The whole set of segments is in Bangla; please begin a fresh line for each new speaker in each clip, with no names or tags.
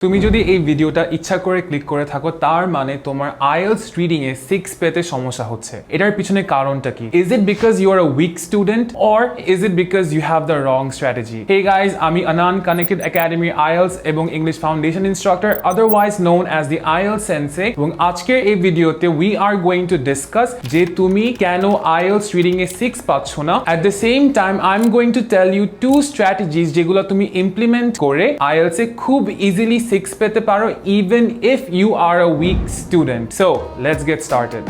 তুমি যদি এই ভিডিওটা ইচ্ছা করে ক্লিক করে থাকো তার মানে তোমার IELTS রিডিং এ 6 পেতে সমস্যা হচ্ছে। এটার পিছনে কারণটা কি? Is it because you are a weak student or is it because you have the wrong strategy? Hey guys, আমি Anan Connected Academy IELTS এবং English Foundation Instructor, otherwise known as the IELTS Sensei, এবং আজকের এই ভিডিওতে we are going to discuss যে তুমি কেন IELTS রিডিং এ 6 পাচ্ছ না। At the same time, I'm going to tell you two strategies যেগুলো তুমি ইমপ্লিমেন্ট করে IELTS এ খুব ইজিলি 6 পেতে পারো even if you are a weak student. So, let's get started.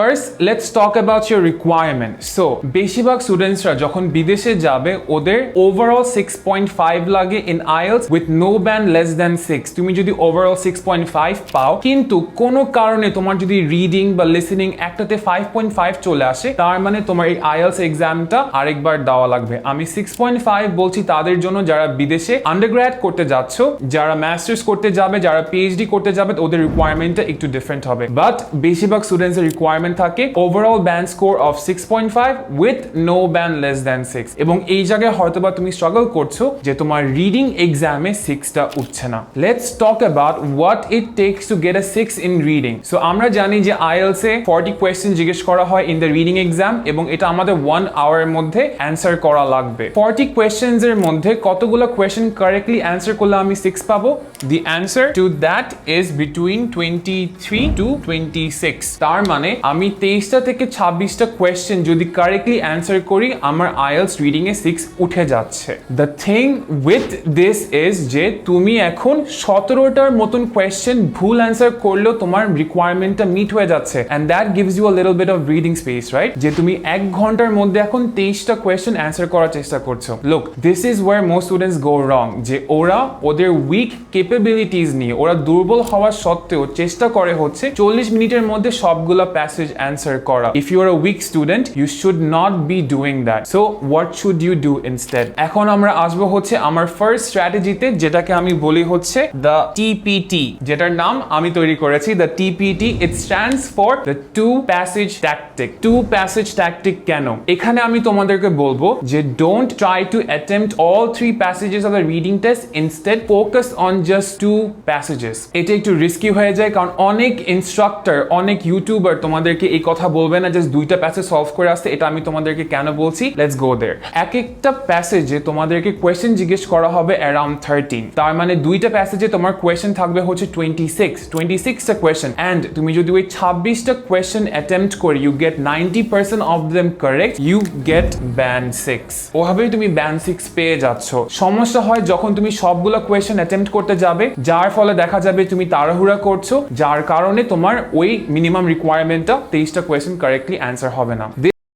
First, let's talk about your requirement. So, বেশিরভাগ স্টুডেন্টসরা যখন বিদেশে যাবে ওদের overall 6.5 লাগে in IELTS with no band less than 6. তুমি যদি overall 6.5 পাও কিন্তু কোনো কারণে তোমার যদি রিডিং বা লিসেনিং একটাতে 5.5 চলে আসে তার মানে তোমার এই IELTS এক্সামটা আরেকবার দেওয়া লাগবে। আমি 6.5 বলছি তাদের জন্য যারা বিদেশে আন্ডারগ্র্যাড করতে যাচ্ছ, যারা মাস্টার্স করতে যাবে, যারা PhD করতে যাবে ওদের রিকোয়ারমেন্টটা একটু ডিফারেন্ট হবে। বাট বেশিরভাগ স্টুডেন্টসের রিকোয়ারমেন্ট থাকে overall band score of 6.5 with no band less than 6 এবং এই জায়গায় হয়তোবা তুমি স্ট্রাগল করছো যে তোমার রিডিং এক্সামে 6টা উঠছে না। Let's talk about what it tax to get a 6 in reading. So আমরা জানি যে IELTS এ 40 কোয়েশ্চেন জিজ্ঞেস করা হয় ইন দ্য রিডিং এক্সাম এবং এটা আমাদের 1 আওয়ারের মধ্যে অ্যান্সার করা লাগবে। 40 কোয়েশ্চেনস এর মধ্যে কতগুলো কোয়েশ্চেন কারেক্টলি অ্যান্সার করলে আমি 6 পাবো? The answer to that is between 23 to 26। তার মানে আমি 23টা থেকে 26টা কোয়েশ্চেন যদি কারেক্টলি অ্যান্সার করি আমার IELTS রিডিং এ 6 উঠে যাচ্ছে। The thing with this is যে তুমি এখন 17টার মতন কোয়েশ্চেন ভুল অ্যান্সার করলেও তোমার রিকোয়ারমেন্টটা মিট হয়ে যাচ্ছে and that gives you a little bit of reading space, right? যে তুমি 1 ঘন্টার মধ্যে এখন 23টা কোয়েশ্চেন অ্যান্সার করার চেষ্টা করছো। Look, this is where most students go wrong, যে ওরা ওদের উইক ক্যাপাবিলিটিস নিয়ে ওরা দুর্বল হওয়া সত্ত্বেও চেষ্টা করে হচ্ছে 40 মিনিটের মধ্যে সবগুলা প্যাসেজ answer করা। If you are a weak student, you should not be doing that. So what should you do instead? এখন আমরা আসবো হচ্ছে আমার ফার্স্ট স্ট্র্যাটেজিতে, যেটাকে আমি বলি হচ্ছে the TPT, যেটার নাম আমি তৈরি করেছি the TPT. It stands for the two passage tactic. Two passage tactic কেন? এখানে আমি তোমাদেরকে বলবো যে don't try to attempt all 3 passages of the reading test. Instead, focus on just 2 passages. এটা একটু রিস্কি হয়ে যায় কারণ অনেক ইনস্ট্রাক্টর, অনেক ইউটিউবার তোমাদেরকে এই কথা বলবে না জাস্ট 2টা প্যাসেজ সলভ করে আসতে। এটা আমি তোমাদেরকে কেন বলছি, লেটস গো देयर। এক একটা প্যাসেজে তোমাদেরকে কোয়েশ্চেন জিজ্ঞেস করা হবে अराउंड 13। তার মানে 2টা প্যাসেজে তোমার কোয়েশ্চেন থাকবে হচ্ছে 26টা কোয়েশ্চেন এন্ড তুমি যদি ওই 26টা কোয়েশ্চেন অ্যাটেম্প্ট করি you get 90% of them correct, you get band 6। ওভাবেই তুমি ব্যান্ড 6 পেয়ে যাচ্ছ। সমস্যা হয় যখন তুমি সবগুলো কোয়েশ্চেন অ্যাটেম্প্ট করতে যাবে, যার ফলে দেখা যাবে তুমি তাড়াহুড়া করছো, যার কারণে তোমার ওই মিনিমাম রিকোয়ারমেন্টটা 23টা কোয়েশ্চেন কারেক্টলি অ্যান্সার হবে না।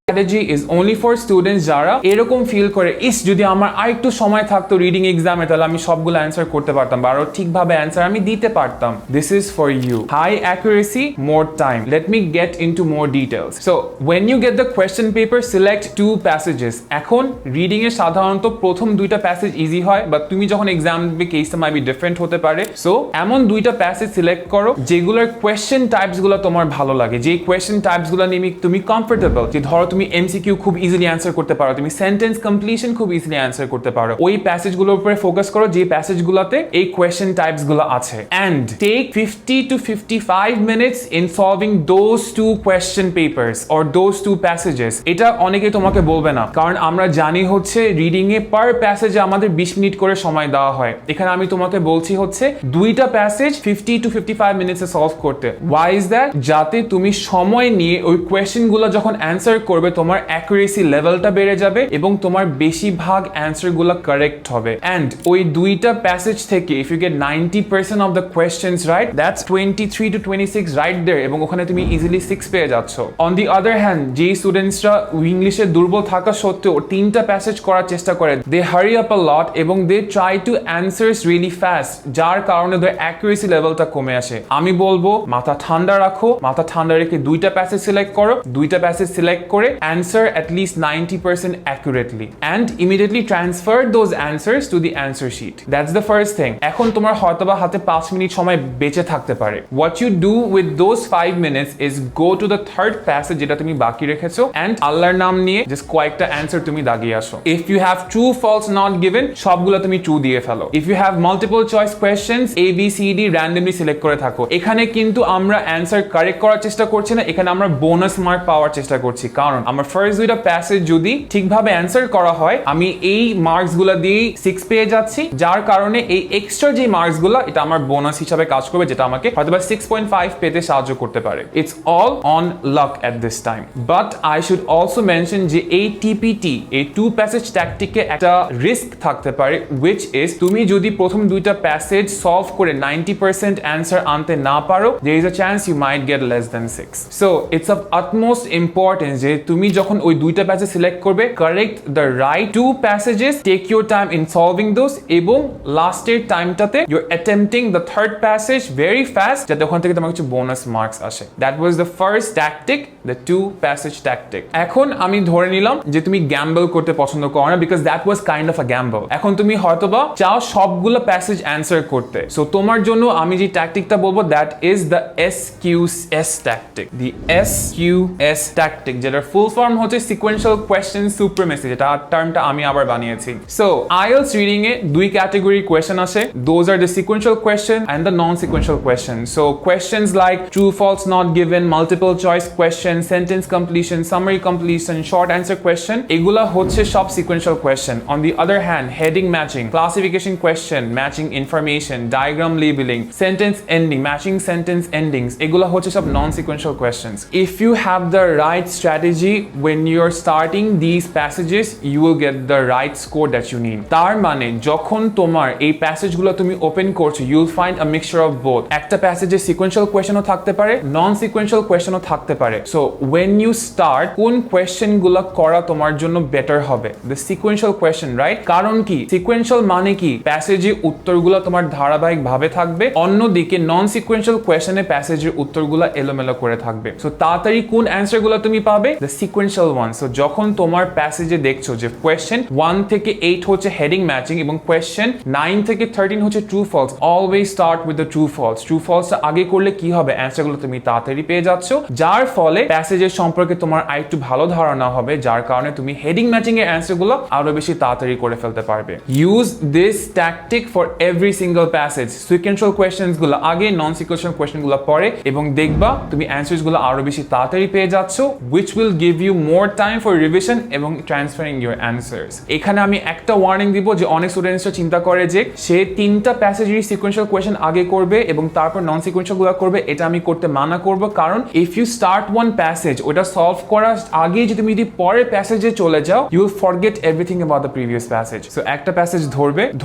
Strategy is only for students যারা এরকম ফিল করে ইস যদি আমার আরেকটু সময় থাকতো রিডিং এক্সামে তাহলে আমি সবগুলো অ্যান্সার করতে পারতাম বা আরো ঠিকভাবে অ্যান্সার আমি দিতে পারতাম। This is for you. High accuracy, more time. Let me get into more details. So, when you get the question paper, select 2 passages. এখন রিডিং এর সাধারণত প্রথম 2টা প্যাসেজ ইজি হয় বাট তুমি যখন এক্সাম দিবে কেসটা মাই বি ডিফারেন্ট হতে পারে। সো এমন 2টা প্যাসেজ সিলেক্ট করো যেগুলোর কোয়েশ্চেন টাইপস গুলো তোমার ভালো লাগে, যে কোয়েশ্চেন টাইপস গুলো নিয়ে তুমি কমফোর্টেবল, যে ধরো তুমি MCQ খুব ইজিলি অ্যান্সার করতে পারো, তুমি সেন্টেন্স কমপ্লিশন খুব ইজিলি অ্যান্সার করতে পারো। ওই প্যাসেজগুলোর উপরে ফোকাস করো যে প্যাসেজগুলোতে এই কোয়েশ্চেন টাইপস গুলো আছে and take 50 to 55 minutes in solving those 2 question papers or those 2 passages. এটা অনেকে তোমাকে বলবে না কারণ আমরা জানি হচ্ছে রিডিং এ পার প্যাসেজে আমাদের 20 মিনিট করে সময় দেওয়া হয়। এখানে আমি তোমাকে বলছি হচ্ছে 2টা প্যাসেজ 50 to 55 মিনিটসে সলভ করতে। Why is that? যাতে তুমি সময় নিয়ে ওই কোয়েশ্চেনগুলো যখন অ্যান্সার করবে তোমার অ্যাকুরেসি লেভেলটা বেড়ে যাবে এবং তোমার বেশিরভাগ অ্যান্সারগুলো কারেক্ট হবে এন্ড ওই 2টা প্যাসেজ থেকে if you get 90% of the questions right, that's 23 to 26 right there এবং ওখানে তুমি ইজিলি 6 পেয়ে যাচ্ছ। অন দি আদার হ্যান্ড যে স্টুডেন্টসরা ইংলিশে দুর্বল থাকা সত্ত্বেও 3টা প্যাসেজ করার চেষ্টা করে, দে হারি আপ আ লট এবং they try to answers really fast, যার কারণে ওদের অ্যাকুরেসি লেভেলটা কমে আসে। আমি বলবো মাথা ঠান্ডা রাখো, মাথা ঠান্ডা রেখে 2টা প্যাসেজ সিলেক্ট করো, 2টা প্যাসেজ সিলেক্ট করে answer at least 90% accurately and immediately transfer those answers to the answer sheet. That's the first thing. এখন তোমার হয়তোবা হাতে 5 মিনিট সময় বেঁচে থাকতে পারে. What you do with those 5 minutes is go to the third passage যেটা তুমি বাকি রেখেছো and আল্লাহর নাম নিয়ে just কয়েকটা answer তুমি দাগিয়ে আসো. If you have true, false, not given সবগুলো তুমি true দিয়ে ফেলো. If you have multiple choice questions A B C D randomly select করে থাকো. এখানে কিন্তু আমরা answer correct করার চেষ্টা করছি না, এখানে আমরা বোনাস মার্ক পাওয়ার চেষ্টা করছি, কারণ আমার ফার্স্ট দুইটা প্যাসেজ যদি ঠিকভাবে অ্যান্সার করা হয় আমি এই মার্কস গুলা দিয়ে 6 পেয়ে যাচ্ছি, যার কারণে এই এক্সট্রা যে মার্কস গুলা এটা আমার বোনাস হিসাবে কাজ করবে, যেটা আমাকে হয়তোবা 6.5 পেতে সাহায্য করতে পারে. It's all on lakh at this time. But I should also mention যে এই টিপিটি এই টু প্যাসেজ ট্যাকটিকে একটা রিস্ক থাকতে পারে, which is তুমি যদি প্রথম দুইটা প্যাসেজ সলভ করে 90% অ্যান্সার আনতে না পারো, there is a chance you might get less than 6. So it's of utmost importance যে তুমি যখন ওই দুইটা প্যাসেজ সিলেক্ট করবে, correct the right two passages, take your time in solving those, এবং লাস্টের টাইমটাতে you're attempting the third passage very fast যাতে ওখান থেকে তোমার কিছু বোনাস মার্কস আসে. That was the first tactic, the two passage tactic. এখন আমি ধরে নিলাম যে তুমি গ্যাম্বল করতে পছন্দ করো না, because that was kind of a gamble. এখন তুমি হয়তোবা চাও সবগুলো প্যাসেজ অ্যান্সার করতে, সো তোমার জন্য আমি যে ট্যাকটিকটা বলবো that is the SQS tactic. The SQS tactic যেটার ফুল ফর্ম হচ্ছে Sequential Question Supremacy, যেটা টার্মটা আমি আবার বানিয়েছি. সো IELTS রিডিং এ দুই ক্যাটাগরি কোয়েশ্চেন আসে. Those are the sequential question and the non-sequential question. So questions like true, false, not given, multiple choice question, sentence completion, summary completion, short answer question, এগুলা হচ্ছে সব sequential question. On the other hand, heading matching, classification question, matching information, diagram labeling, sentence ending, matching sentence endings, এগুলা হচ্ছে সব non-sequential questions. If you have the right strategy when you're starting these passages, you will get the right score that you need. তার মানে যখন তোমার এই প্যাসেজগুলো তুমি ওপেন করছো, you'll find a mixture of both. একটা প্যাসেজে sequential questionও থাকতে পারে, non-sequential questionও থাকতে পারে. So when you start, কোন কোয়েশ্চেনগুলো করা তোমার জন্য বেটার হবে? The sequential question, right? কারণ কি sequential মানে কি প্যাসেজে উত্তরগুলো তোমার ধারাবাহিকভাবে থাকবে, অন্যদিকে non-sequential কোয়েশ্চেনে প্যাসেজের উত্তরগুলো এলোমেলো করে থাকবে. সো তাড়াতাড়ি কোন অ্যান্সারগুলো তুমি পাবে? The sequential one. সো যখন তোমার প্যাসেজে দেখছো যে কোয়েশ্চেন 1 থেকে 8 হচ্ছে হেডিং ম্যাচিং এবং কোয়েশ্চেন 9 থেকে 13 হচ্ছে true false, always start with the true false. True ফলসটা আগে করলে কি হবে? অ্যান্সারগুলো তুমি তাড়াতাড়ি পেয়ে যাচ্ছ, যার ফলে প্যাসেজের সম্পর্কে তোমার আরেকটু ভালো ধারণা হবে, যার কারণে তুমি হেডিং ম্যাচিং এর অ্যান্সারগুলো আরো বেশি তাড়াতাড়ি করে ফেলতে পারবে. Use this tactic for every single passage. Sequential questions গুলো আগে, নন সিকোয়েন্সিয়াল কোয়েশ্চেন গুলো পরে, এবং দেখবা তুমি অ্যান্সারস গুলো আরো বেশি তাড়াতাড়ি পেয়ে যাচ্ছ, which will give you more time for revision এবং transferring your answers. এখানে আমি একটা ওয়ার্নিং দিব যে অনেক স্টুডেন্টসরা চিন্তা করে যে সে তিনটা প্যাসেজের সিকোয়েন্সিয়াল কোয়েশ্চেন আগে করবে এবং তারপর নন সিকোয়েন্সিয়াল গুলো করবে. এটা আমি করতে মানা করব, কারণ if you start one passage, ওটা সলভ করার আগে যদি তুমি পরের প্যাসেজে চলে যাও, you will forget everything about the previous passage. So একটা প্যাসেজ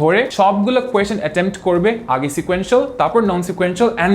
ধরে সবগুলো কোয়েশ্চেন অ্যাটেম্প্ট করবে, আগে সিকোয়েন্সিয়াল তারপর নন sequential and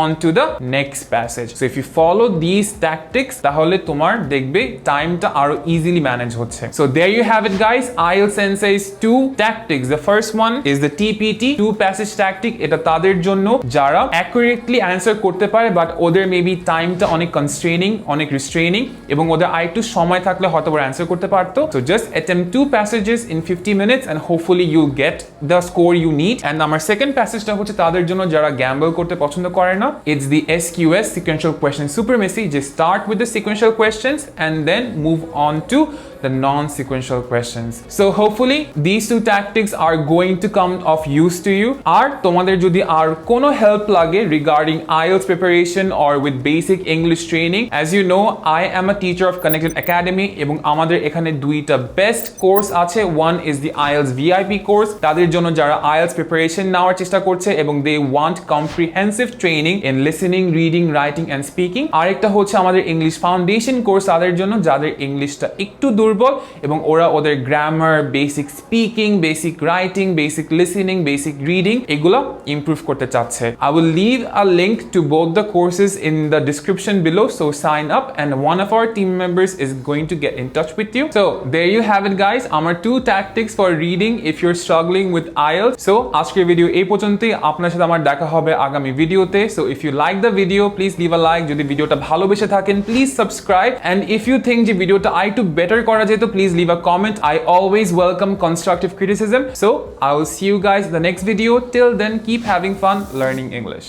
on to the next passage. So if you follow these tactics, তাহলে তোমার দেখবে টাইমটা আরো ইজিলি ম্যানেজ হচ্ছে. So there you have it guys, IELTS Sensei's two tactics. The first one is the TPT, two passage tactic. এটা তাদের জন্য যারা accurately answer করতে পারে but ওদের মেবি টাইমটা অনেক constraining, অনেক restraining, এবং ওদের আরেকটু সময় থাকলে হয়তো ওরা answer করতে পারতো. So just attempt two passages in 50 minutes and hopefully you'll get the score you need. And আমার second passage টা হচ্ছে তাদের জন্য যারা gamble করতে পছন্দ করে না. It's the SQS, Sequential Question Supremacy. Just start with the sequential questions and then move on to the non-sequential questions. So hopefully these two tactics are going to come of use to you. আর তোমাদের যদি আর কোনো help লাগে regarding IELTS preparation or with basic English training, as you know, I am a teacher of Connected Academy এবং আমাদের এখানে দুইটা best course আছে. One is the IELTS VIP course, তাদের জন্য যারা IELTS preparation নেওয়ার চেষ্টা করছে এবং they want comprehensive training in listening, reading, writing and speaking. আরেকটা হচ্ছে আমাদের English Foundation course তাদের জন্য যাদের ইংলিশটা একটু দুর্বল দুর্বল এবং ওরা ওদের grammar, basic speaking, basic writing, basic listening, basic reading এগুলো ইমপ্রুভ করতে চাচ্ছে। I will leave a link to both the courses in the description below, so sign up and one of our team members is going to get in touch with you. So there you have it guys, আমার 2 tactics for reading if you're struggling with IELTS. So আজকের ভিডিও এই পর্যন্তই, আপনার সাথে আমার দেখা হবে আগামী ভিডিওতে। So if you like the video please leave a like, যদি ভিডিওটা ভালোবেসে থাকেন please subscribe, and if you think যে ভিডিওটা আরেকটু বেটার করা যেত please leave a comment. I always welcome constructive criticism. So I will see you guys in the next video. Till then, keep having fun learning English.